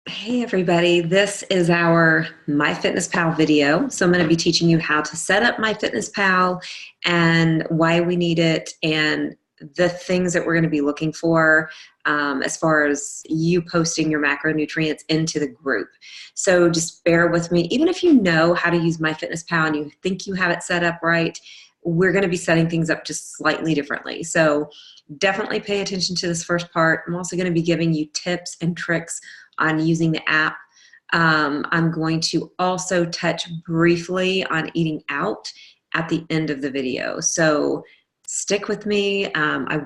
Hey everybody, this is our MyFitnessPal video. So I'm going to be teaching you how to set up MyFitnessPal and why we need it and the things that we're going to be looking for as far as you posting your macronutrients into the group. So just bear with me. Even if you know how to use MyFitnessPal and you think you have it set up right, we're going to be setting things up just slightly differently. So definitely pay attention to this first part. I'm also going to be giving you tips and tricks on using the app. I'm going to also touch briefly on eating out at the end of the video. So stick with me.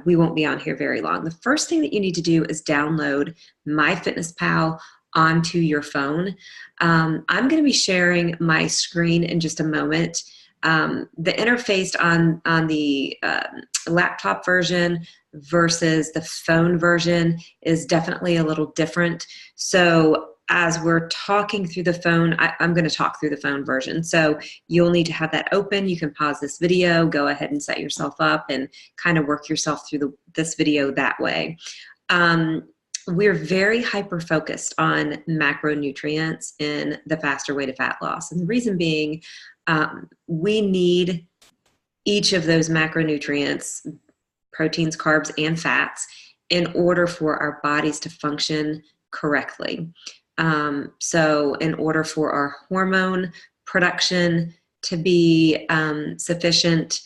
We won't be on here very long. The first thing that you need to do is download MyFitnessPal onto your phone. I'm going to be sharing my screen in just a moment. The interface on the laptop version versus the phone version is definitely a little different. So as we're talking through the phone, I'm going to talk through the phone version. So you'll need to have that open. You can pause this video, go ahead and set yourself up and kind of work yourself through this video that way. We're very hyper-focused on macronutrients in the Faster Way to Fat Loss. And the reason being, we need each of those macronutrients, proteins, carbs, and fats, in order for our bodies to function correctly. So in order for our hormone production to be sufficient,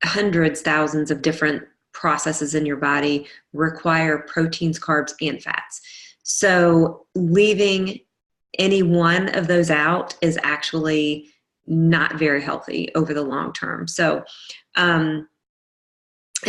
hundreds, thousands of different processes in your body require proteins, carbs, and fats. So leaving any one of those out is actually not very healthy over the long term. So, and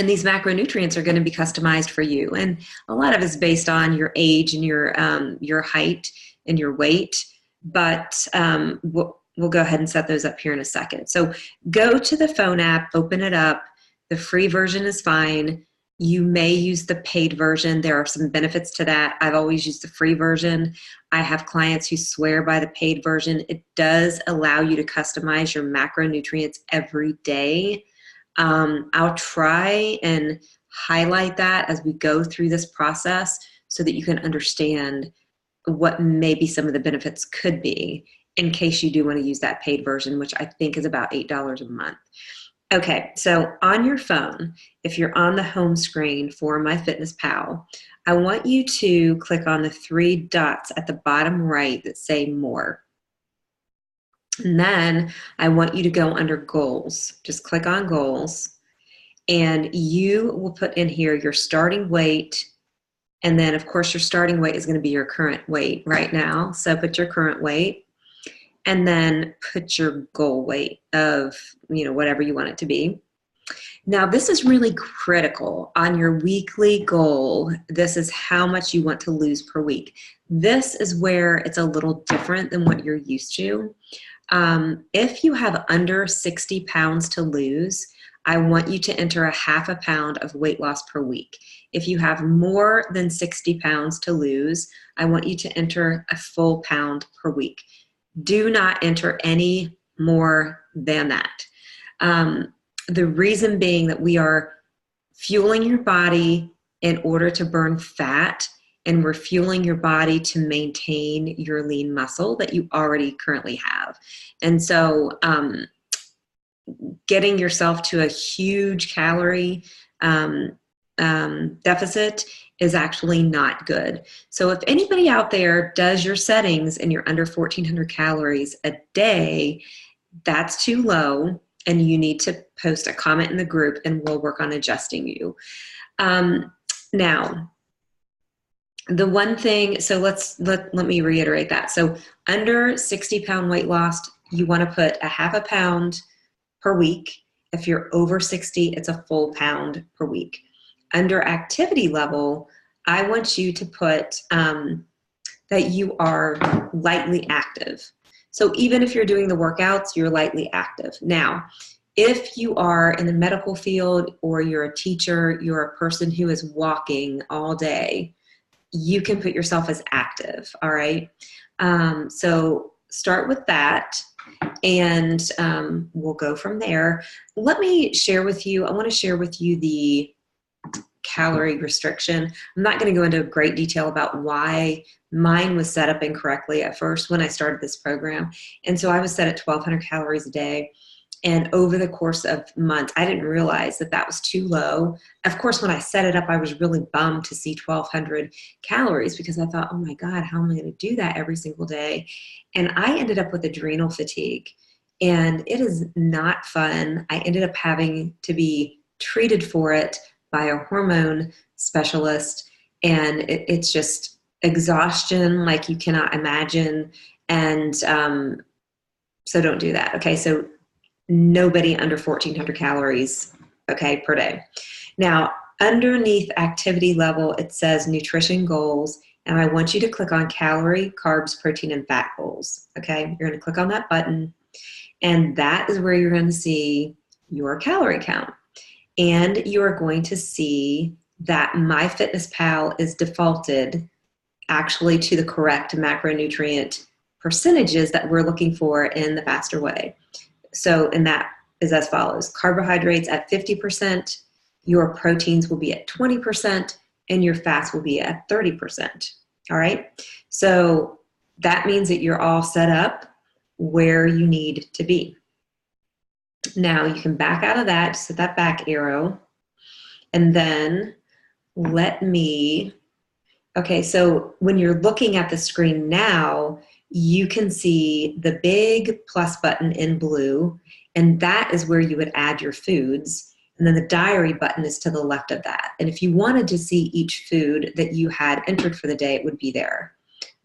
these macronutrients are going to be customized for you. And a lot of it's based on your age and your height and your weight. But we'll go ahead and set those up here in a second. So go to the phone app, open it up. The free version is fine. You may use the paid version. There are some benefits to that. I've always used the free version. I have clients who swear by the paid version. It does allow you to customize your macronutrients every day. I'll try and highlight that as we go through this process so that you can understand what maybe some of the benefits could be in case you do want to use that paid version, which I think is about $8 a month. Okay, so on your phone, if you're on the home screen for MyFitnessPal, I want you to click on the three dots at the bottom right that say More. And then I want you to go under Goals. Just click on Goals, and you will put in here your starting weight. And then, of course, your starting weight is going to be your current weight right now. So put your current weight, and then put your goal weight of, whatever you want it to be. Now, this is really critical on your weekly goal. This is how much you want to lose per week. This is where it's a little different than what you're used to. If you have under 60 pounds to lose, I want you to enter a half a pound of weight loss per week. If you have more than 60 pounds to lose, I want you to enter a full pound per week. Do not enter any more than that. The reason being that we are fueling your body in order to burn fat, and we're fueling your body to maintain your lean muscle that you already currently have. And so getting yourself to a huge calorie deficit is actually not good. So if anybody out there does your settings and you're under 1,400 calories a day, that's too low, and you need to post a comment in the group and we'll work on adjusting you. Now, the one thing, so let me reiterate that. So under 60-pound weight loss, you want to put a half a pound per week. If you're over 60, it's a full pound per week. Under activity level, I want you to put that you are lightly active. So even if you're doing the workouts, you're lightly active. Now, if you are in the medical field or you're a teacher, you're a person who is walking all day, you can put yourself as active, all right? So start with that, and we'll go from there. Let me share with you, I want to share with you the calorie restriction. I'm not going to go into great detail about why mine was set up incorrectly at first when I started this program. And so I was set at 1,200 calories a day. And over the course of months, I didn't realize that that was too low. Of course, when I set it up, I was really bummed to see 1,200 calories because I thought, oh my God, how am I going to do that every single day? And I ended up with adrenal fatigue. And it is not fun. I ended up having to be treated for it by a hormone specialist. And it's just exhaustion like you cannot imagine. And so don't do that. Okay, so nobody under 1,400 calories, okay, per day. Now, underneath activity level, it says nutrition goals, and I want you to click on calorie, carbs, protein, and fat goals, okay? You're gonna click on that button, and that is where you're gonna see your calorie count. And you are going to see that MyFitnessPal is defaulted actually to the correct macronutrient percentages that we're looking for in the Faster Way. So, and that is as follows: carbohydrates at 50%, your proteins will be at 20%, and your fats will be at 30%. All right. So that means that you're all set up where you need to be. Now you can back out of that, just hit that back arrow, and then okay, so when you're looking at the screen now, you can see the big plus button in blue, and that is where you would add your foods. And then the diary button is to the left of that. And if you wanted to see each food that you had entered for the day, it would be there.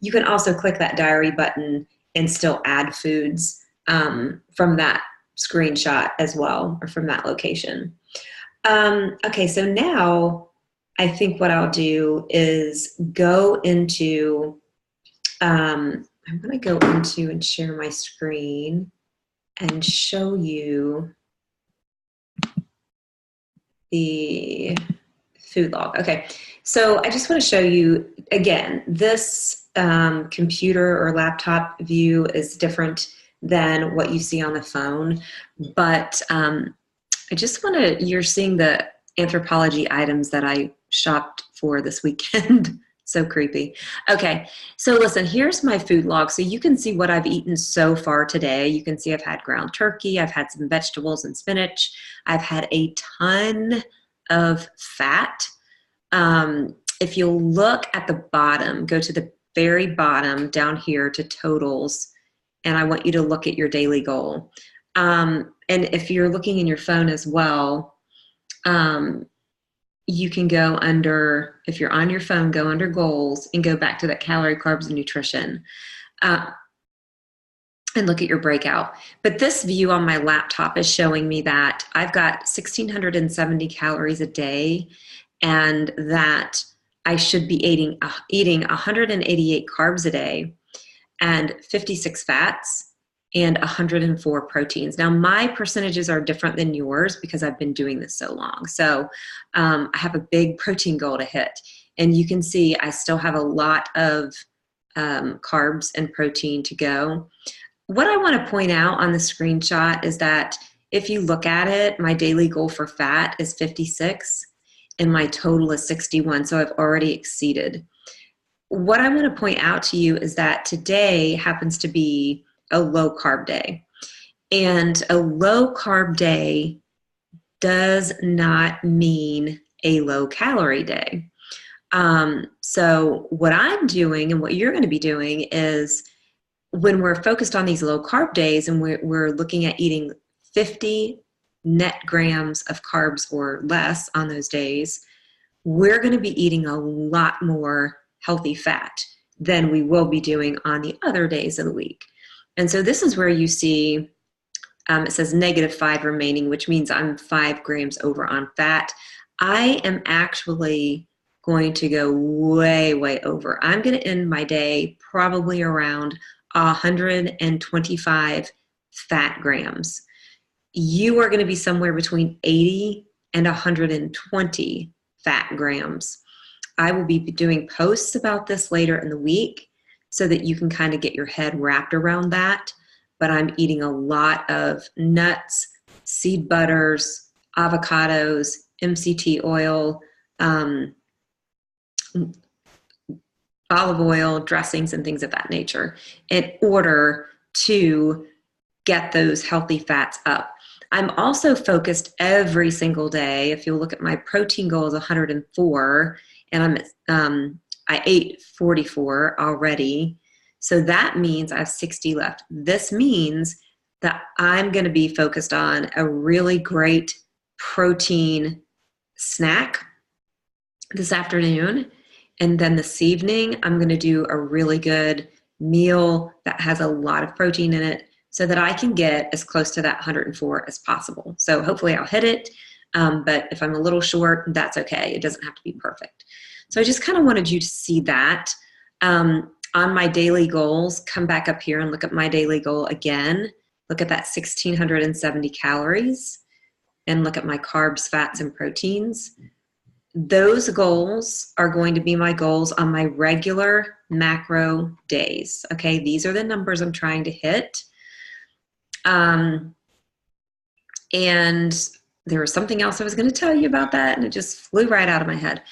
You can also click that diary button and still add foods from that screenshot as well, or from that location. Okay, so now I think what I'll do is go into, I'm going to go into and share my screen and show you the food log. Okay, so I just want to show you, again, this computer or laptop view is different than what you see on the phone, but I just want to, you're seeing the Anthropologie items that I shopped for this weekend. So creepy. Okay, so listen, here's my food log. So you can see what I've eaten so far today. You can see I've had ground turkey, I've had some vegetables and spinach, I've had a ton of fat. If you'll look at the bottom, go to the very bottom down here to totals, and I want you to look at your daily goal. And if you're looking in your phone as well, you can go under, if you're on your phone, go under goals and go back to that calorie, carbs, and nutrition, and look at your breakout. But this view on my laptop is showing me that I've got 1,670 calories a day, and that I should be eating 188 carbs a day and 56 fats and 104 proteins. Now, my percentages are different than yours because I've been doing this so long. So I have a big protein goal to hit. And you can see I still have a lot of carbs and protein to go. What I want to point out on the screenshot is that if you look at it, my daily goal for fat is 56 and my total is 61. So I've already exceeded. What I want to point out to you is that today happens to be a low carb day. And a low carb day does not mean a low calorie day. So what I'm doing and what you're going to be doing is, when we're focused on these low carb days and we're looking at eating 50 net grams of carbs or less on those days, we're going to be eating a lot more healthy fat than we will be doing on the other days of the week. And so this is where you see it says -5 remaining, which means I'm 5 grams over on fat. I am actually going to go way, way over. I'm going to end my day probably around 125 fat grams. You are going to be somewhere between 80 and 120 fat grams. I will be doing posts about this later in the week so that you can kind of get your head wrapped around that. But I'm eating a lot of nuts, seed butters, avocados, MCT oil, um, olive oil, dressings, and things of that nature in order to get those healthy fats up. I'm also focused every single day. If you'll look at my protein goal is 104, and I ate 44 already. So that means I have 60 left. This means that I'm going to be focused on a really great protein snack this afternoon. And then this evening, I'm going to do a really good meal that has a lot of protein in it so that I can get as close to that 104 as possible. So hopefully I'll hit it. But if I'm a little short, that's okay. It doesn't have to be perfect. So I just kind of wanted you to see that. On my daily goals, come back up here and look at my daily goal again. Look at that 1,670 calories and look at my carbs, fats, and proteins. Those goals are going to be my goals on my regular macro days. Okay, these are the numbers I'm trying to hit. And there was something else I was going to tell you about that, and it just flew right out of my head.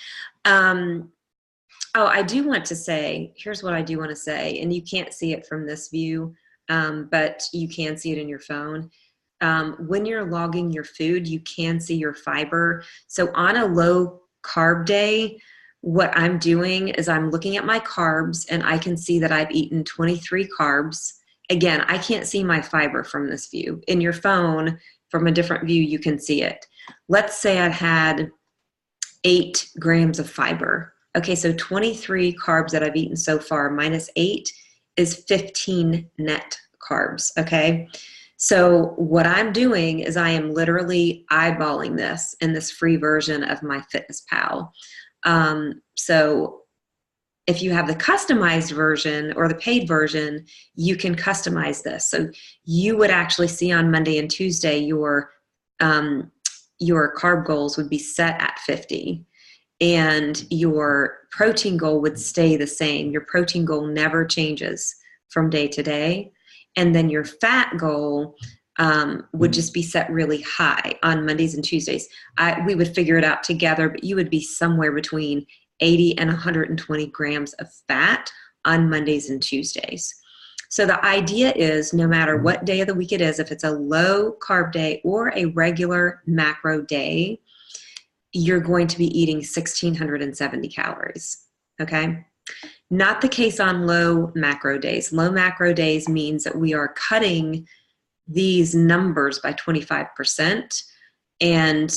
Oh, I do want to say, here's what I do want to say, and you can't see it from this view, but you can see it in your phone. When you're logging your food, you can see your fiber. So on a low carb day, what I'm doing is I'm looking at my carbs and I can see that I've eaten 23 carbs. Again, I can't see my fiber from this view. In your phone, from a different view, you can see it. Let's say I had 8 grams of fiber. Okay, so 23 carbs that I've eaten so far minus 8 is 15 net carbs, okay? So what I'm doing is I am literally eyeballing this in this free version of MyFitnessPal. So if you have the customized version or the paid version, you can customize this. So you would actually see on Monday and Tuesday your carb goals would be set at 50. And your protein goal would stay the same. Your protein goal never changes from day to day. And then your fat goal would just be set really high on Mondays and Tuesdays. We would figure it out together, but you would be somewhere between 80 and 120 grams of fat on Mondays and Tuesdays. So the idea is no matter what day of the week it is, if it's a low carb day or a regular macro day, you're going to be eating 1,670 calories, okay? Not the case on low macro days. Low macro days means that we are cutting these numbers by 25%. And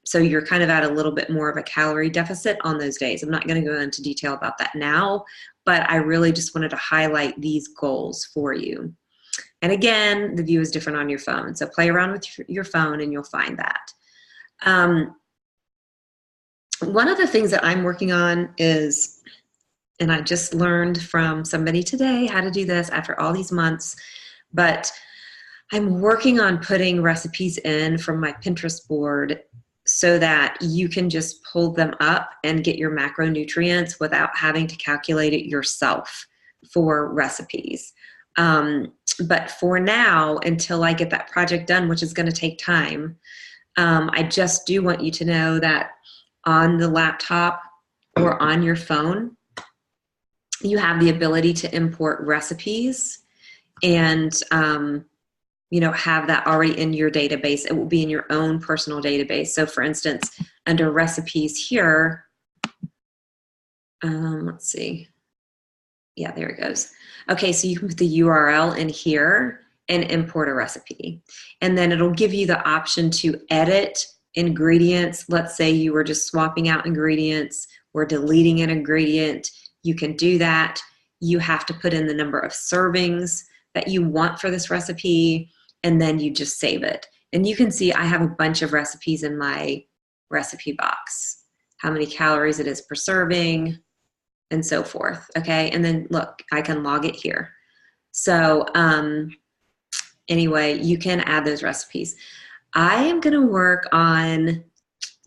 so you're kind of at a little bit more of a calorie deficit on those days. I'm not going to go into detail about that now, but I really just wanted to highlight these goals for you. And again, the view is different on your phone. So play around with your phone and you'll find that. One of the things that I'm working on is, and I just learned from somebody today how to do this after all these months, but I'm working on putting recipes in from my Pinterest board so that you can just pull them up and get your macronutrients without having to calculate it yourself for recipes. But for now, until I get that project done, which is going to take time, I just do want you to know that on the laptop or on your phone, you have the ability to import recipes and have that already in your database. It will be in your own personal database. So for instance, under recipes here, let's see. Yeah, there it goes. Okay, so you can put the URL in here and import a recipe. And then it'll give you the option to edit ingredients. Let's say you were just swapping out ingredients or deleting an ingredient. You can do that. You have to put in the number of servings that you want for this recipe, and then you just save it. And you can see I have a bunch of recipes in my recipe box, how many calories it is per serving, and so forth, okay? And then look, I can log it here. So anyway, you can add those recipes. I am gonna work on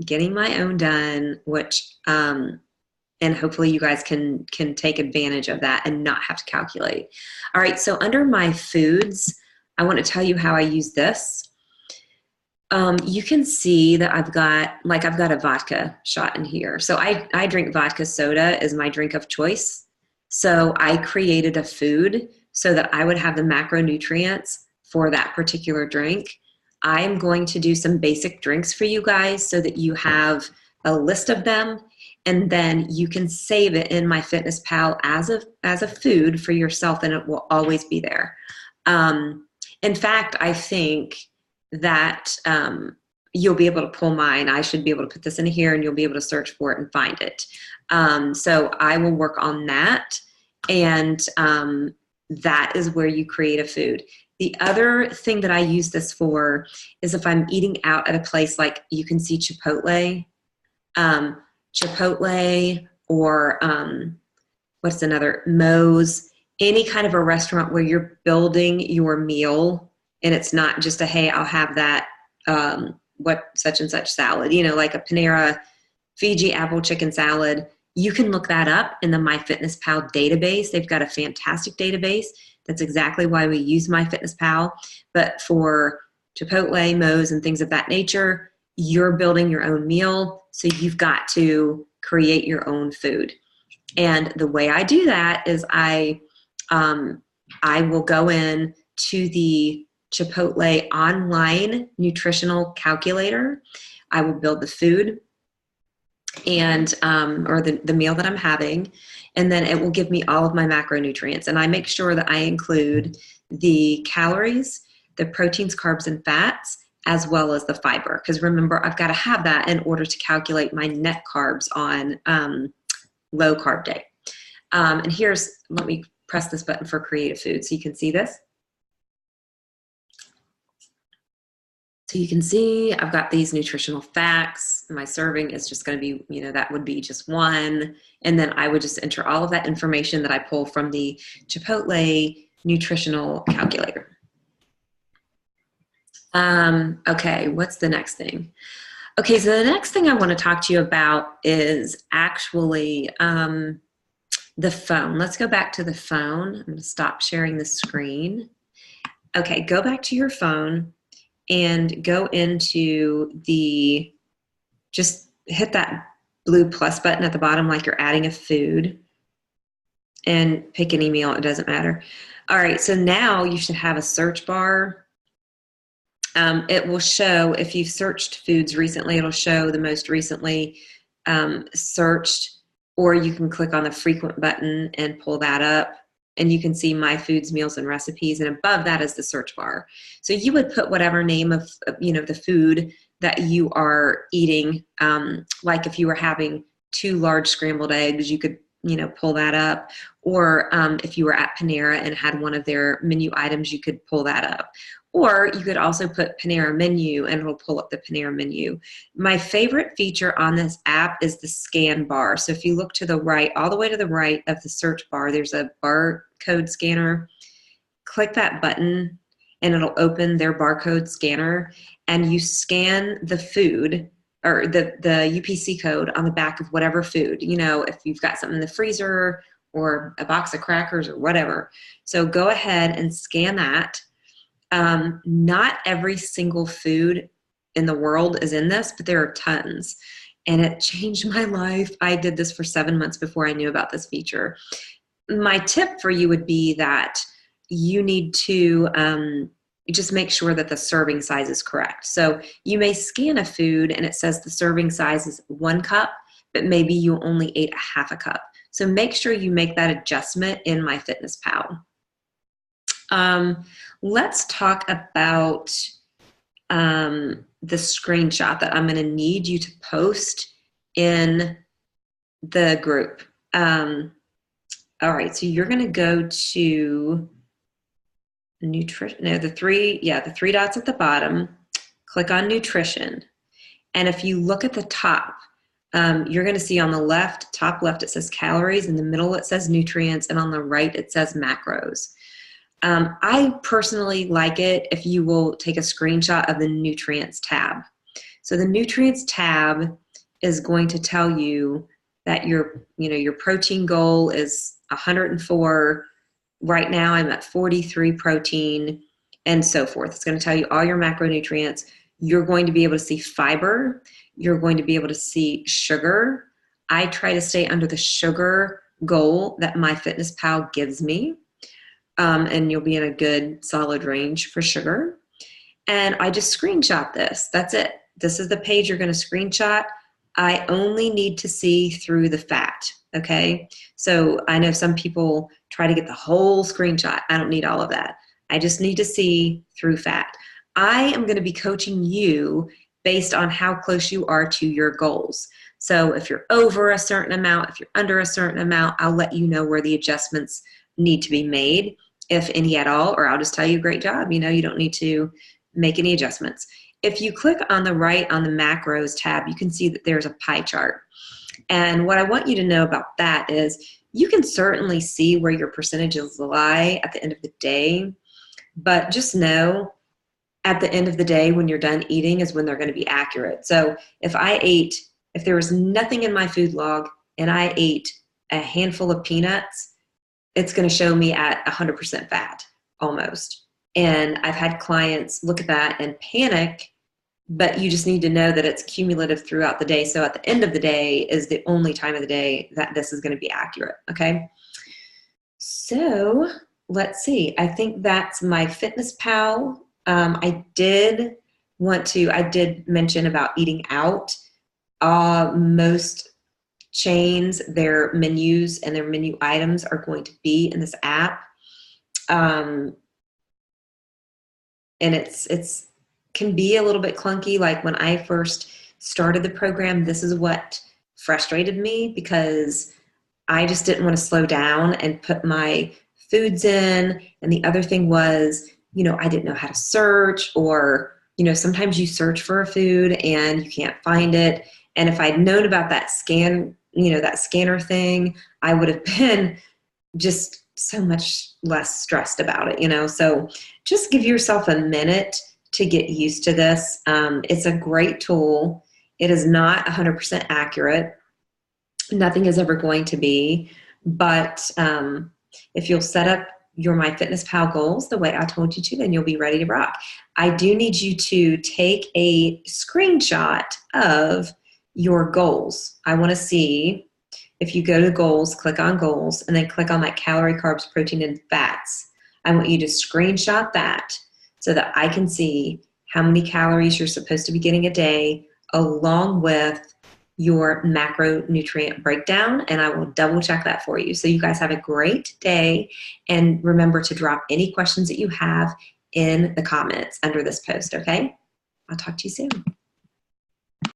getting my own done, which, and hopefully you guys can take advantage of that and not have to calculate. All right, so under my foods, I want to tell you how I use this. You can see that I've got a vodka shot in here. So I drink vodka soda as my drink of choice. So I created a food so that I would have the macronutrients for that particular drink. I'm going to do some basic drinks for you guys so that you have a list of them, and then you can save it in MyFitnessPal as a food for yourself, and it will always be there. In fact, I think that you'll be able to pull mine. I should be able to put this in here, and you'll be able to search for it and find it. So I will work on that, and that is where you create a food. The other thing that I use this for is if I'm eating out at a place like you can see Chipotle, or what's another, Moe's, any kind of a restaurant where you're building your meal and it's not just a, hey, I'll have that, what such and such salad, like a Panera Fiji apple chicken salad. You can look that up in the MyFitnessPal database. They've got a fantastic database. That's exactly why we use MyFitnessPal. But for Chipotle, Moe's, and things of that nature, you're building your own meal, so you've got to create your own food. And the way I do that is I will go in to the Chipotle online nutritional calculator. I will build the food and or the meal that I'm having, and then it will give me all of my macronutrients. And I make sure that I include the calories, the proteins, carbs, and fats, as well as the fiber. Because remember, I've got to have that in order to calculate my net carbs on low carb day. And let me press this button for creative food so you can see this. So you can see I've got these nutritional facts. My serving is just going to be, that would be just one. And then I would just enter all of that information that I pull from the Chipotle nutritional calculator. Okay, what's the next thing? Okay, so the next thing I want to talk to you about is actually the phone. Let's go back to the phone. I'm going to stop sharing the screen. Okay, go back to your phone and go into just hit that blue plus button at the bottom like you're adding a food, and pick any meal, it doesn't matter. All right, so now you should have a search bar. It will show, if you've searched foods recently, it'll show the most recently searched, or you can click on the frequent button and pull that up, and you can see my foods, meals, and recipes, and above that is the search bar. So you would put whatever name of the food that you are eating. Like if you were having 2 large scrambled eggs, you could pull that up. Or if you were at Panera and had one of their menu items, you could pull that up. Or you could also put Panera menu and it'll pull up the Panera menu. My favorite feature on this app is the scan bar. So if you look to the right, all the way to the right of the search bar, there's a barcode scanner. Click that button and it'll open their barcode scanner, and you scan the food or the UPC code on the back of whatever food, if you've got something in the freezer or a box of crackers or whatever. So go ahead and scan that. Not every single food in the world is in this, but there are tons, and it changed my life. I did this for 7 months before I knew about this feature. My tip for you would be that you need to just make sure that the serving size is correct. So you may scan a food and it says the serving size is 1 cup, but maybe you only ate a half a cup. So make sure you make that adjustment in MyFitnessPal. Let's talk about the screenshot that I'm going to need you to post in the group. All right, so you're going to go to nutrition. No, the three dots at the bottom. Click on nutrition, and if you look at the top, you're going to see on the top left, it says calories. In the middle, it says nutrients, and on the right, it says macros. I personally like it if you will take a screenshot of the nutrients tab. So the nutrients tab is going to tell you that your protein goal is 104. Right now I'm at 43 protein, and so forth. It's going to tell you all your macronutrients. You're going to be able to see fiber. You're going to be able to see sugar. I try to stay under the sugar goal that MyFitnessPal gives me. And you'll be in a good solid range for sugar. And I just screenshot this. That's it. This is the page you're going to screenshot. I only need to see through the fat, okay? So I know some people try to get the whole screenshot. I don't need all of that. I just need to see through fat. I am going to be coaching you based on how close you are to your goals. So if you're over a certain amount, if you're under a certain amount, I'll let you know where the adjustments need to be made, if any at all, or I'll just tell you, great job. You don't need to make any adjustments. If you click on the right on the macros tab, you can see that there's a pie chart. And what I want you to know about that is you can certainly see where your percentages lie at the end of the day, but just know at the end of the day when you're done eating is when they're going to be accurate. So if there was nothing in my food log and I ate a handful of peanuts, it's going to show me at 100% fat almost. And I've had clients look at that and panic, but you just need to know that it's cumulative throughout the day. So at the end of the day is the only time of the day that this is going to be accurate. Okay. So let's see. I think that's MyFitnessPal. I did mention about eating out. Most chains, their menus and their menu items are going to be in this app. And it's can be a little bit clunky. Like when I first started the program, this is what frustrated me because I just didn't want to slow down and put my foods in. And the other thing was, I didn't know how to search, or, sometimes you search for a food and you can't find it. And if I'd known about that that scanner thing, I would have been just so much less stressed about it, So just give yourself a minute to get used to this. It's a great tool. It is not 100% accurate. Nothing is ever going to be. But if you'll set up your MyFitnessPal goals the way I told you to, then you'll be ready to rock. I do need you to take a screenshot of your goals. I want to see. If you go to goals, click on goals, and then click on that calorie, carbs, protein, and fats. I want you to screenshot that so that I can see how many calories you're supposed to be getting a day along with your macronutrient breakdown, and I will double check that for you. So you guys have a great day, and remember to drop any questions that you have in the comments under this post, okay? I'll talk to you soon.